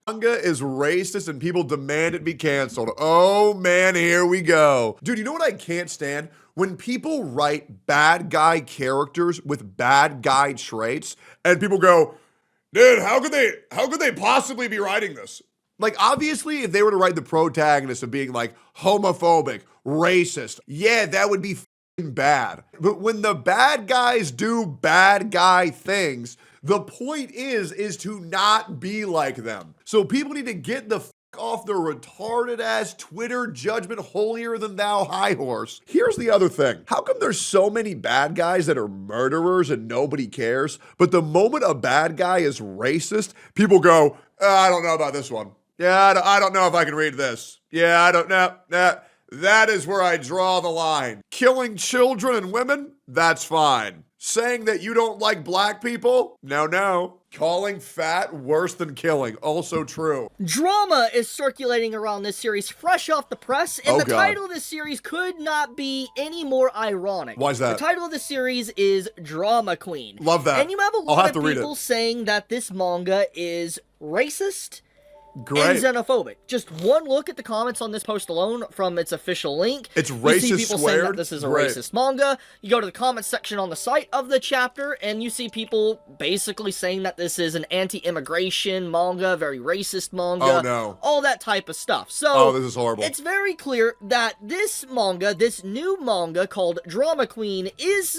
Manga is racist and people demand it be canceled. Oh man, here we go. Dude, you know what I can't stand? When people write bad guy characters with bad guy traits and people go, dude, how could they possibly be writing this? Like, obviously, if they were to write the protagonist of being like homophobic, racist, yeah, that would be f***ing bad. But when the bad guys do bad guy things, the point is to not be like them. So people need to get the f*** off their retarded ass Twitter judgment holier than thou high horse. Here's the other thing. How come there's so many bad guys that are murderers and nobody cares? But the moment a bad guy is racist, people go, I don't know about this one. Yeah, I don't know if I can read this. Yeah, I don't know. That is where I draw the line. Killing children and women? That's fine. Saying that you don't like black people? No. Calling fat worse than killing? Also true. Drama is circulating around this series fresh off the press, and the title of this series could not be any more ironic. Why is that? The title of the series is Drama Queen. Love that. And you have a lot of people saying that this manga is racist and xenophobic. Just one look at the comments on this post alone from its official link. It's racist you see people saying that this is a racist manga. You go to the comment section on the site of the chapter, and you see people basically saying that this is an anti-immigration manga, very racist manga. Oh, no. All that type of stuff. So, this is horrible. It's very clear that this manga, this new manga called Drama Queen, is,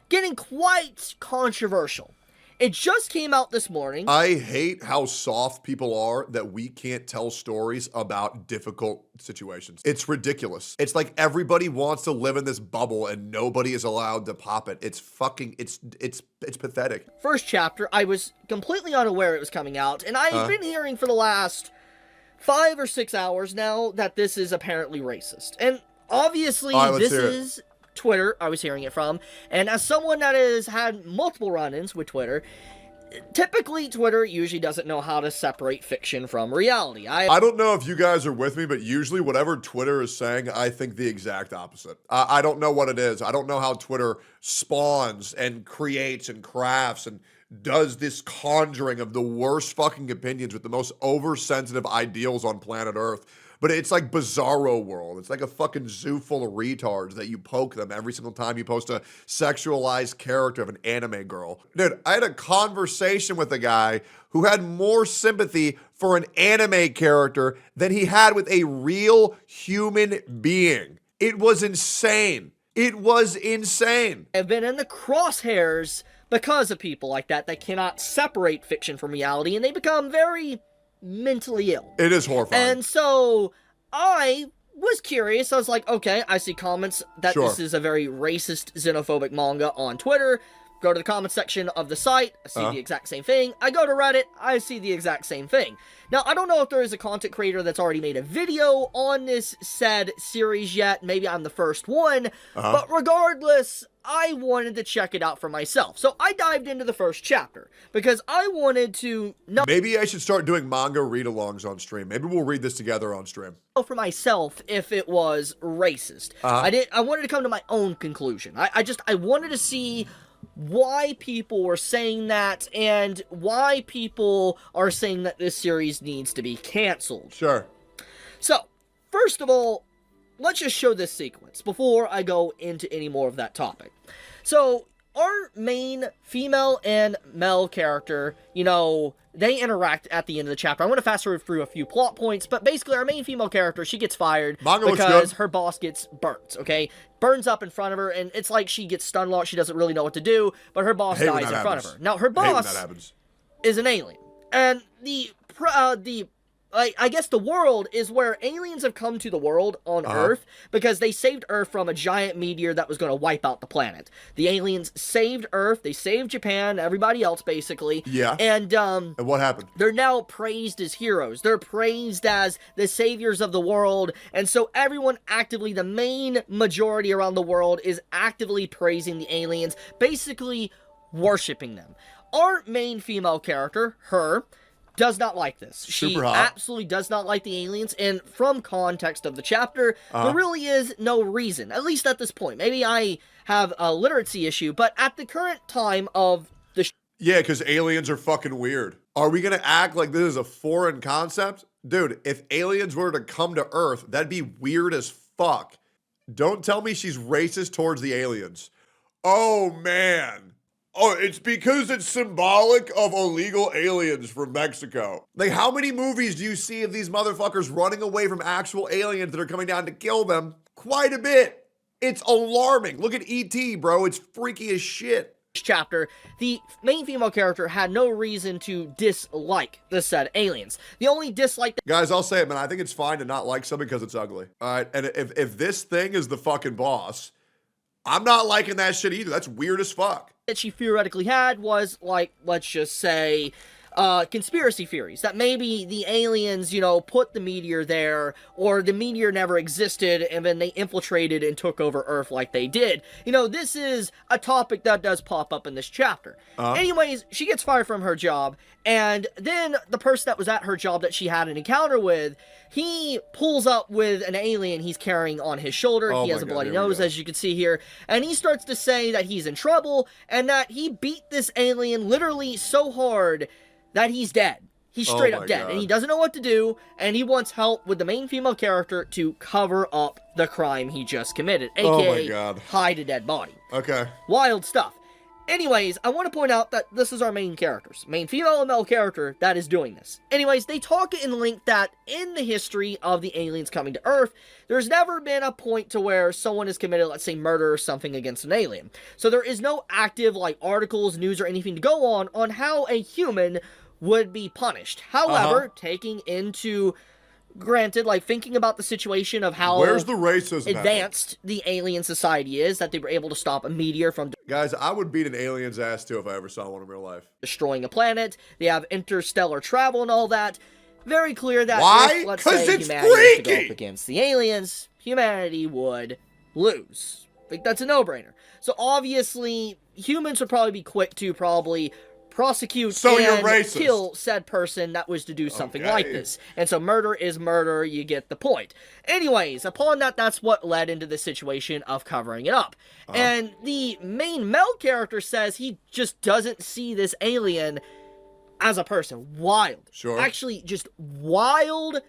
getting quite controversial. It just came out this morning. I hate how soft people are that we can't tell stories about difficult situations. It's ridiculous. It's like everybody wants to live in this bubble and nobody is allowed to pop it. It's fucking, it's pathetic. First chapter, I was completely unaware it was coming out, and I've been hearing for the last 5 or 6 hours now that this is apparently racist. And obviously, this is Twitter I was hearing it from, and as someone that has had multiple run-ins with Twitter, typically Twitter usually doesn't know how to separate fiction from reality. I don't know if you guys are with me, but usually whatever Twitter is saying, I think the exact opposite. I don't know what it is. I don't know how Twitter spawns and creates and crafts and does this conjuring of the worst fucking opinions with the most oversensitive ideals on planet Earth. But it's like Bizarro World. It's like a fucking zoo full of retards that you poke them every single time you post a sexualized character of an anime girl. Dude, I had a conversation with a guy who had more sympathy for an anime character than he had with a real human being. It was insane. It was insane. I've been in the crosshairs because of people like that cannot separate fiction from reality, and they become very mentally ill. It is horrifying. And so I was curious. I was like, okay, I see comments that this is a very racist, xenophobic manga on Twitter. Go to the comment section of the site, I see the exact same thing. I go to Reddit, I see the exact same thing. Now, I don't know if there is a content creator that's already made a video on this said series yet. Maybe I'm the first one. But regardless, I wanted to check it out for myself. So I dived into the first chapter because I wanted to know. Maybe I should start doing manga read-alongs on stream. Maybe we'll read this together on stream. For myself if it was racist. I wanted to come to my own conclusion. I wanted to see why people were saying that and why people are saying that this series needs to be canceled. Sure. So, first of all, let's just show this sequence before I go into any more of that topic. So, our main female and male character, they interact at the end of the chapter. I'm going to fast forward through a few plot points, but basically our main female character, she gets fired because her boss gets burnt, okay? Burns up in front of her, and it's like she gets stun locked, she doesn't really know what to do, but her boss dies in front of her. Now, her boss is an alien, and I guess the world is where aliens have come to the world on Earth because they saved Earth from a giant meteor that was going to wipe out the planet. The aliens saved Earth, they saved Japan, everybody else basically. Yeah. And what happened? They're now praised as heroes. They're praised as the saviors of the world. And so everyone actively, the main majority around the world is actively praising the aliens, basically worshiping them. Our main female character, her, does not like this. She absolutely does not like the aliens, and from context of the chapter, there really is no reason, at least at this point. Maybe I have a literacy issue, but at the current time of the Yeah, because aliens are fucking weird. Are we gonna act like this is a foreign concept? Dude, if aliens were to come to Earth, that'd be weird as fuck. Don't tell me she's racist towards the aliens. Oh, man. Oh, it's because it's symbolic of illegal aliens from Mexico. Like, how many movies do you see of these motherfuckers running away from actual aliens that are coming down to kill them? Quite a bit. It's alarming. Look at E.T., bro. It's freaky as shit. Chapter, the main female character had no reason to dislike the said aliens. The only dislike Guys, I'll say it, man. I think it's fine to not like something because it's ugly. All right, and if this thing is the fucking boss, I'm not liking that shit either. That's weird as fuck. that she theoretically had was, like, let's just say, conspiracy theories. That maybe the aliens, you know, put the meteor there, or the meteor never existed, and then they infiltrated and took over Earth like they did. You know, this is a topic that does pop up in this chapter. Anyways, she gets fired from her job, and then the person that was at her job that she had an encounter with, he pulls up with an alien he's carrying on his shoulder. He has a bloody nose, as you can see here, and he starts to say that he's in trouble, and that he beat this alien literally so hard that he's dead. He's straight up dead, and he doesn't know what to do, and he wants help with the main female character to cover up the crime he just committed, aka hide a dead body. Okay. Wild stuff. Anyways, I want to point out that this is our main characters. Main female and male character that is doing this. Anyways, they talk in length that in the history of the aliens coming to Earth, there's never been a point to where someone has committed, let's say, murder or something against an alien. So there is no active, like, articles, news, or anything to go on how a human would be punished. However, taking into granted, like, thinking about the situation of how where's the racism advanced the alien society is, that they were able to stop a meteor from guys, I would beat an alien's ass too if I ever saw one in real life. Destroying a planet. They have interstellar travel and all that. Very clear that if, let's say, it's humanity was to go freaky! up against the aliens, humanity would lose. I think that's a no-brainer. So obviously, humans would probably be quick to probably prosecute and kill said person that was to do something like this. And so murder is murder, you get the point. Anyways, upon that, that's what led into the situation of covering it up. And the main male character says he just doesn't see this alien as a person. Wild. Sure. Actually, just wild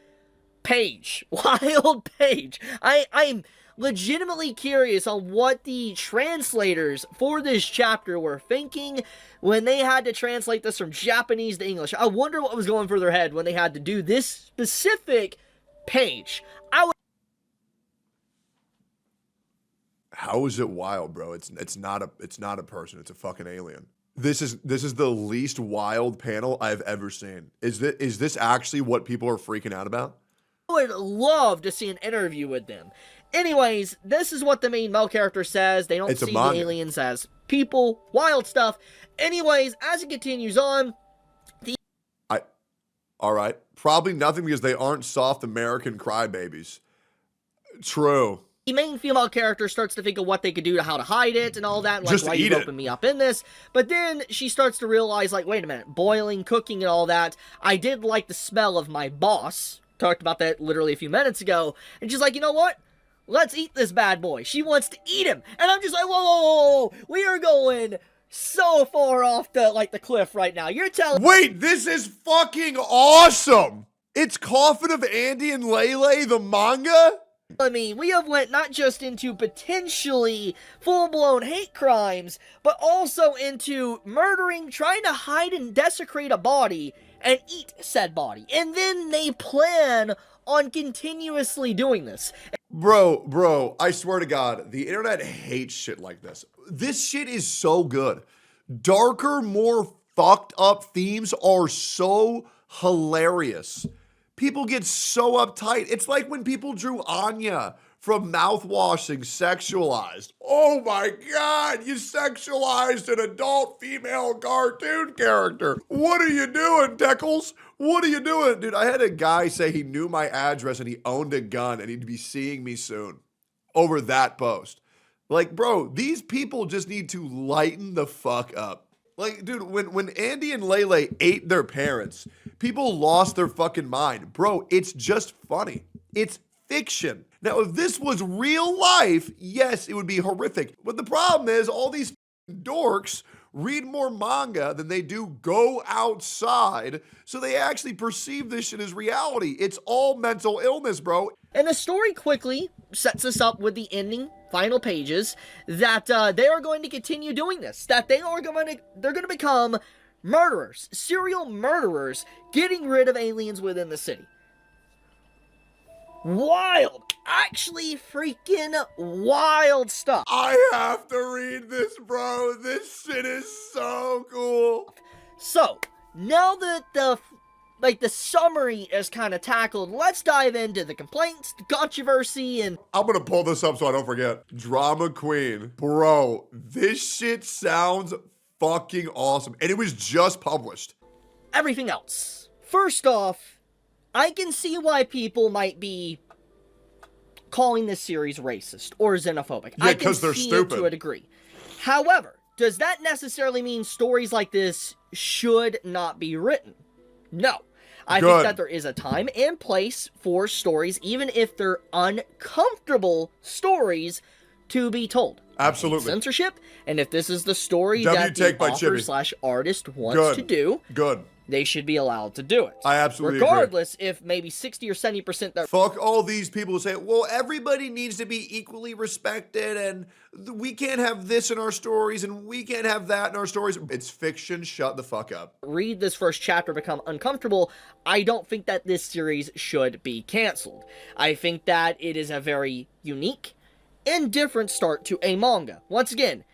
page. Wild page. I'm legitimately curious on what the translators for this chapter were thinking when they had to translate this from Japanese to English. I wonder what was going through their head when they had to do this specific page. How is it wild, bro? It's not a person. It's a fucking alien. This is the least wild panel I've ever seen. Is this actually what people are freaking out about? I would love to see an interview with them. Anyways, this is what the main male character says. They don't see the aliens as people. Wild stuff. Anyways, as it continues on, alright. Probably nothing because they aren't soft American crybabies. True. The main female character starts to think of what they could do to how to hide it and all that. Like, just why eat you open me up in this. But then she starts to realize, like, wait a minute. Boiling, cooking, and all that. I did like the smell of my boss. Talked about that literally a few minutes ago. And she's like, you know what? Let's eat this bad boy. She wants to eat him. And I'm just like, whoa. We are going so far off the cliff right now. You're telling Wait, this is fucking awesome. It's Coffin of Andy and Lele, the manga? I mean, we have went not just into potentially full-blown hate crimes, but also into murdering, trying to hide and desecrate a body and eat said body. And then they plan on continuously doing this. Bro, I swear to God, the internet hates shit like this. This shit is so good. Darker, more fucked up themes are so hilarious. People get so uptight. It's like when people drew Anya from Mouthwashing sexualized. Oh my God, you sexualized an adult female cartoon character. What are you doing, Deckles? What are you doing? Dude, I had a guy say he knew my address and he owned a gun and he'd be seeing me soon over that post. Like, bro, these people just need to lighten the fuck up. Like, dude, when Andy and Lele ate their parents, people lost their fucking mind. Bro, it's just funny. It's fiction. Now, if this was real life, yes, it would be horrific. But the problem is all these dorks read more manga than they do go outside, so they actually perceive this shit as reality. It's all mental illness, bro. And the story quickly sets us up with the ending, final pages, that they are going to continue doing this. That they're going to become murderers, serial murderers, getting rid of aliens within the city. Wild. Actually freaking wild stuff. I have to read this, bro. This shit is so cool. So, now that the summary is kind of tackled, let's dive into the complaints, the controversy, and... I'm gonna pull this up so I don't forget. Drama Queen. Bro, this shit sounds fucking awesome. And it was just published. everything else. First off, I can see why people might be calling this series racist or xenophobic. Yeah, because they're stupid. To a degree. However, does that necessarily mean stories like this should not be written? No. I think that there is a time and place for stories, even if they're uncomfortable stories, to be told. Absolutely. Censorship, and if this is the story that the author/artist wants to do, they should be allowed to do it. I absolutely agree. Regardless if maybe 60 or 70% that... Fuck all these people who say, well, everybody needs to be equally respected, and we can't have this in our stories, and we can't have that in our stories. It's fiction. Shut the fuck up. Read this first chapter, become uncomfortable. I don't think that this series should be canceled. I think that it is a very unique and different start to a manga. Once again,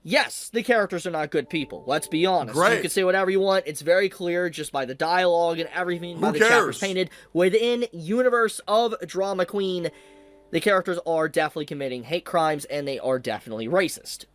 yes, the characters are not good people. Let's be honest. Great. You can say whatever you want. It's very clear just by the dialogue and everything, by the chapters painted. Within universe of Drama Queen, the characters are definitely committing hate crimes, and they are definitely racist.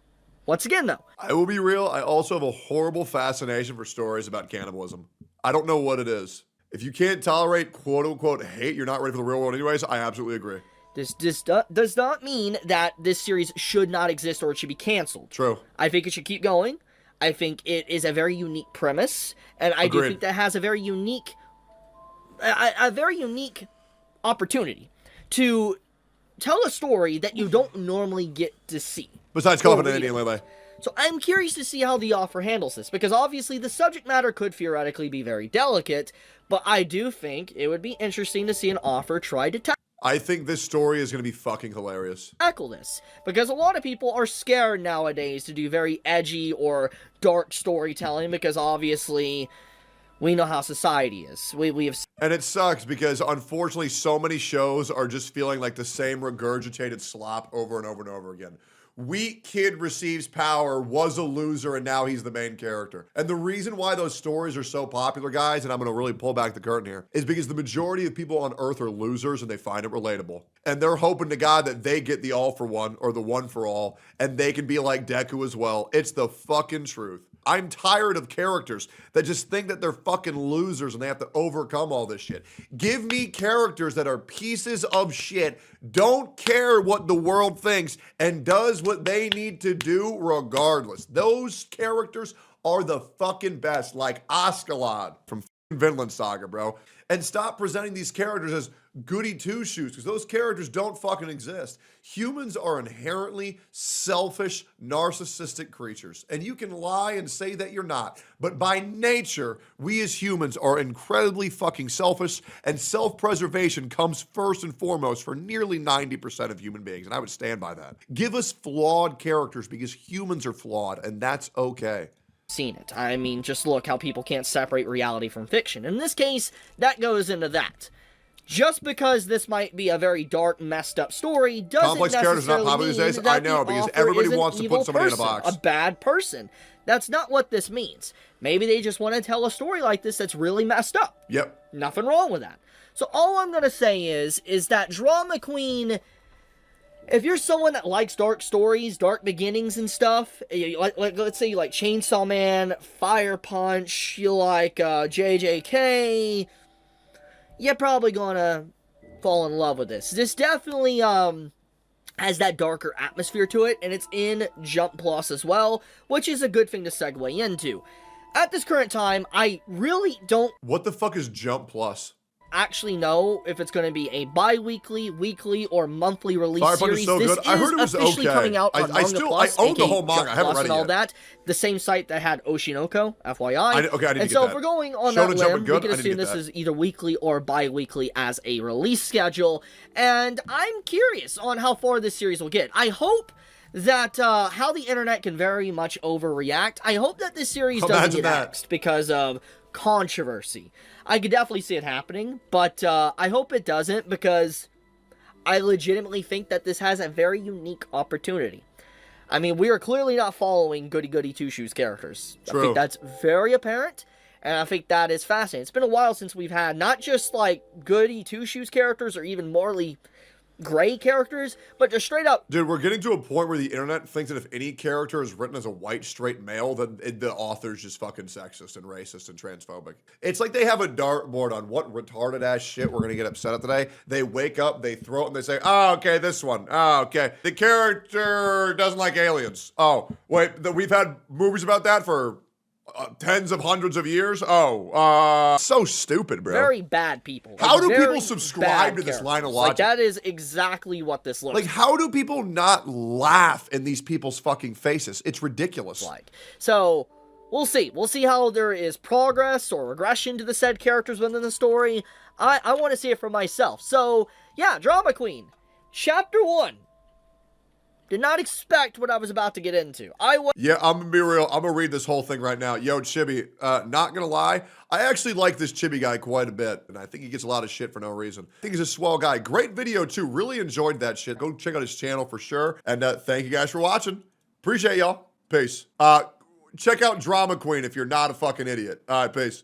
Once again, though, I will be real. I also have a horrible fascination for stories about cannibalism. I don't know what it is. If you can't tolerate quote-unquote hate, you're not ready for the real world anyways. I absolutely agree. This does not mean that this series should not exist or it should be canceled. True. I think it should keep going. I think it is a very unique premise, and I do think that has a very unique opportunity to tell a story that you don't normally get to see. Besides Covenant and Indian Lele. So I'm curious to see how the author handles this, because obviously the subject matter could theoretically be very delicate, but I do think it would be interesting to see an author try to I think this story is going to be fucking hilarious. Tackle this, because a lot of people are scared nowadays to do very edgy or dark storytelling, because obviously we know how society is. We have... And it sucks because unfortunately so many shows are just feeling like the same regurgitated slop over and over and over again. Weak kid receives power, was a loser, and now he's the main character. And the reason why those stories are so popular, guys, and I'm going to really pull back the curtain here, is because the majority of people on Earth are losers and they find it relatable. And they're hoping to God that they get the all for one or the one for all, and they can be like Deku as well. It's the fucking truth. I'm tired of characters that just think that they're fucking losers and they have to overcome all this shit. Give me characters that are pieces of shit, don't care what the world thinks, and does what they need to do regardless. Those characters are the fucking best, like Askeladd from Vinland Saga, bro. And stop presenting these characters as goody two-shoes, because those characters don't fucking exist. Humans are inherently selfish, narcissistic creatures. And you can lie and say that you're not. But by nature, we as humans are incredibly fucking selfish, and self-preservation comes first and foremost for nearly 90% of human beings. And I would stand by that. Give us flawed characters because humans are flawed, and that's okay. Seen it. I mean, just look how people can't separate reality from fiction. In this case, that goes into that. Just because this might be a very dark, messed up story doesn't necessarily mean that I know, because everybody wants to put somebody in a box. A bad person. That's not what this means. Maybe they just want to tell a story like this that's really messed up. Yep. Nothing wrong with that. So all I'm going to say is that Drama Queen... If you're someone that likes dark stories, dark beginnings and stuff, like let's say you like Chainsaw Man, Fire Punch, you like JJK, you're probably gonna fall in love with this. This definitely has that darker atmosphere to it, and it's in Jump Plus as well, which is a good thing to segue into. At this current time, I really don't... What the fuck is Jump Plus? actually know if it's going to be a bi-weekly, weekly, or monthly release Fire Punch is series. so this good. I heard it was is officially okay. coming out on Manga Plus, I own the aka whole manga. Jump I haven't Plus read it and all yet. that. The same site that had Oshinoko, FYI. I need to And get so that. if we're going on Shonen that Jump limb, good? we can I need to assume get this that. is either weekly or bi-weekly as a release schedule. And I'm curious on how far this series will get. I hope that how the internet can very much overreact. I hope that this series doesn't Imagine get that. axed because of controversy. I could definitely see it happening, but I hope it doesn't, because I legitimately think that this has a very unique opportunity. I mean, we are clearly not following Goody Goody Two Shoes characters. True. I think that's very apparent, and I think that is fascinating. It's been a while since we've had not just like Goody Two Shoes characters or even morally gray characters, but just straight up. Dude, we're getting to a point where the internet thinks that if any character is written as a white, straight male, then the author's just fucking sexist and racist and transphobic. It's like they have a dartboard on what retarded ass shit we're gonna get upset at today. They wake up, they throw it, and they say, oh, okay, this one. Oh, okay. The character doesn't like aliens. Oh, wait, we've had movies about that for tens of hundreds of years. So stupid, bro. Very bad people. How do very people subscribe bad to this characters. line of Like, logic? that is exactly what this looks Like, how do people not laugh in these people's fucking faces? It's ridiculous. like. So, we'll see. We'll see how there is progress or regression to the said characters within the story. I want to see it for myself. So, yeah, Drama Queen. Chapter 1. Did not expect what I was about to get into. Yeah, I'm gonna be real. I'm gonna read this whole thing right now. Yo, Chibi, not gonna lie, I actually like this Chibi guy quite a bit, and I think he gets a lot of shit for no reason. I think he's a swell guy. Great video, too. Really enjoyed that shit. Go check out his channel for sure. And thank you guys for watching. Appreciate y'all. Peace. Check out Drama Queen if you're not a fucking idiot. All right, peace.